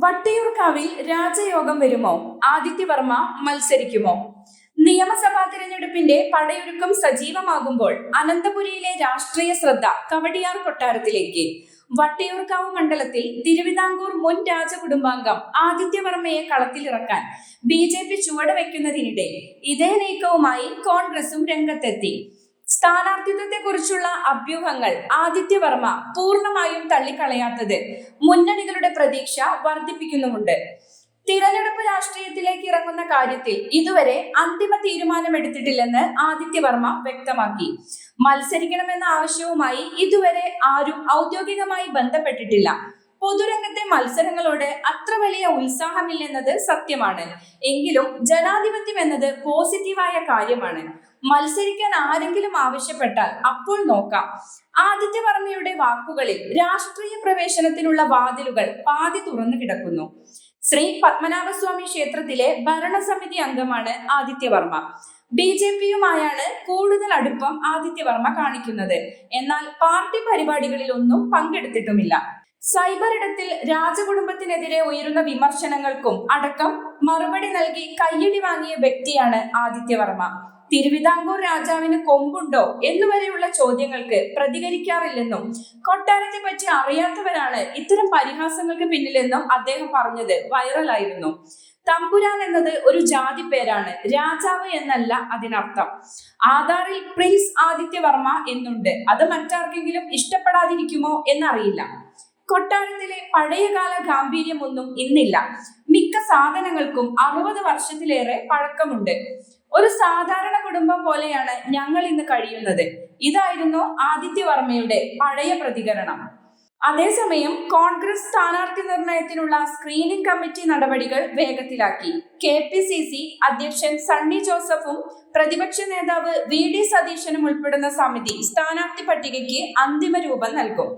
വട്ടിയൂർക്കാവിൽ രാജയോഗം വരുമോ? ആദിത്യവർമ്മ മത്സരിക്കുമോ? നിയമസഭാ തിരഞ്ഞെടുപ്പിന്റെ പടയൊരുക്കം സജീവമാകുമ്പോൾ അനന്തപുരിയിലെ രാഷ്ട്രീയ ശ്രദ്ധ കവടിയാർ കൊട്ടാരത്തിലേക്ക്. വട്ടിയൂർക്കാവ് മണ്ഡലത്തിൽ തിരുവിതാംകൂർ മുൻ രാജകുടുംബാംഗം ആദിത്യവർമ്മയെ കളത്തിലിറക്കാൻ BJP ചുവടുവെക്കുന്നതിനിടെ ഇതേ നീക്കവുമായി കോൺഗ്രസും രംഗത്തെത്തി. സ്ഥാനാർത്ഥിത്വത്തെക്കുറിച്ചുള്ള അഭ്യൂഹങ്ങൾ ആദിത്യവർമ്മ പൂർണ്ണമായും തള്ളിക്കളയാത്തത് മുന്നണികളുടെ പ്രതീക്ഷ വർദ്ധിപ്പിക്കുന്നുമുണ്ട്. തിരഞ്ഞെടുപ്പ് രാഷ്ട്രീയത്തിലേക്ക് ഇറങ്ങുന്ന കാര്യത്തിൽ ഇതുവരെ അന്തിമ തീരുമാനമെടുത്തിട്ടില്ലെന്ന് ആദിത്യവർമ്മ വ്യക്തമാക്കി. മത്സരിക്കണമെന്ന ആവശ്യവുമായി ഇതുവരെ ആരും ഔദ്യോഗികമായി ബന്ധപ്പെട്ടിട്ടില്ല. പൊതുരംഗത്തെ മത്സരങ്ങളോട് അത്ര വലിയ ഉത്സാഹമില്ലെന്നത് സത്യമാണ്. എങ്കിലും ജനാധിപത്യം എന്നത് പോസിറ്റീവായ കാര്യമാണ്. മത്സരിക്കാൻ ആരെങ്കിലും ആവശ്യപ്പെട്ടാൽ അപ്പോൾ നോക്കാം. ആദിത്യവർമ്മയുടെ വാക്കുകളിൽ രാഷ്ട്രീയ പ്രവേശനത്തിനുള്ള വാതിലുകൾ പാതി തുറന്നു കിടക്കുന്നു. ശ്രീ പത്മനാഭസ്വാമി ക്ഷേത്രത്തിലെ ഭരണസമിതി അംഗമാണ് ആദിത്യവർമ്മ. BJPയുമായാണ് കൂടുതൽ അടുപ്പം ആദിത്യവർമ്മ കാണിക്കുന്നത്. എന്നാൽ പാർട്ടി പരിപാടികളിലൊന്നും പങ്കെടുത്തിട്ടുമില്ല. സൈബർ ഇടത്തിൽ രാജകുടുംബത്തിനെതിരെ ഉയരുന്ന വിമർശനങ്ങൾക്കും അടക്കം മറുപടി നൽകി കയ്യടി വാങ്ങിയ വ്യക്തിയാണ് ആദിത്യവർമ്മ. തിരുവിതാംകൂർ രാജാവിന് കൊമ്പുണ്ടോ എന്നുവരെയുള്ള ചോദ്യങ്ങൾക്ക് പ്രതികരിക്കാറില്ലെന്നും കൊട്ടാരത്തെ പറ്റി അറിയാത്തവരാണ് ഇത്തരം പരിഹാസങ്ങൾക്ക് പിന്നിലെന്നും അദ്ദേഹം പറഞ്ഞത് വൈറലായിരുന്നു. തമ്പുരാൻ എന്നത് ഒരു ജാതി പേരാണ്, രാജാവ് എന്നല്ല അതിനർത്ഥം. ആധാറിൽ പ്രിൻസ് ആദിത്യവർമ്മ എന്നുണ്ട്. അത് മറ്റാർക്കെങ്കിലും ഇഷ്ടപ്പെടാതിരിക്കുമോ എന്നറിയില്ല. കൊട്ടാരത്തിലെ പഴയകാല ഗാംഭീര്യമൊന്നും ഇന്നില്ല. മിക്ക സാധനങ്ങൾക്കും 60 വർഷത്തിലേറെ പഴക്കമുണ്ട്. ഒരു സാധാരണ കുടുംബം പോലെയാണ് ഞങ്ങൾ ഇന്ന് കഴിയുന്നത്. ഇതായിരുന്നു ആദിത്യവർമ്മയുടെ പഴയ പ്രതികരണം. അതേസമയം കോൺഗ്രസ് സ്ഥാനാർത്ഥി നിർണയത്തിനുള്ള സ്ക്രീനിംഗ് കമ്മിറ്റി നടപടികൾ വേഗത്തിലാക്കി. KPCC അധ്യക്ഷൻ സണ്ണി ജോസഫും പ്രതിപക്ഷ നേതാവ് VD സതീശനും ഉൾപ്പെടുന്ന സമിതി സ്ഥാനാർത്ഥി പട്ടികയ്ക്ക് അന്തിമ രൂപം നൽകും.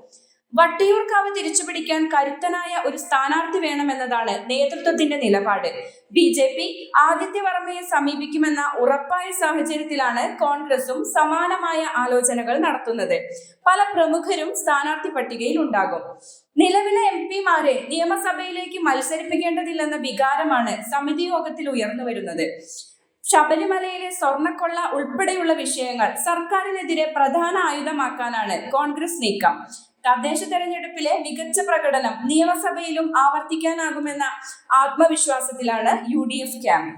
വട്ടിയൂർക്കാവ് തിരിച്ചുപിടിക്കാൻ കരുത്തനായ ഒരു സ്ഥാനാർത്ഥി വേണമെന്നതാണ് നേതൃത്വത്തിന്റെ നിലപാട്. BJP ആദിത്യവർമ്മയെ സമീപിക്കുമെന്ന ഉറപ്പായ സാഹചര്യത്തിലാണ് കോൺഗ്രസും സമാനമായ ആലോചനകൾ നടത്തുന്നത്. പല പ്രമുഖരും സ്ഥാനാർത്ഥി പട്ടികയിൽ ഉണ്ടാകും. നിലവിലെ MP-മാരെ നിയമസഭയിലേക്ക് മത്സരിപ്പിക്കേണ്ടതില്ലെന്ന വികാരമാണ് സമിതി യോഗത്തിൽ ഉയർന്നു വരുന്നത്. ശബരിമലയിലെ സ്വർണ്ണക്കൊള്ള ഉൾപ്പെടെയുള്ള വിഷയങ്ങൾ സർക്കാരിനെതിരെ പ്രധാന ആയുധമാക്കാനാണ് കോൺഗ്രസ് നീക്കം. തദ്ദേശ തെരഞ്ഞെടുപ്പിലെ മികച്ച പ്രകടനം നിയമസഭയിലും ആവർത്തിക്കാനാകുമെന്ന ആത്മവിശ്വാസത്തിലാണ് UDF ക്യാമ്പ്.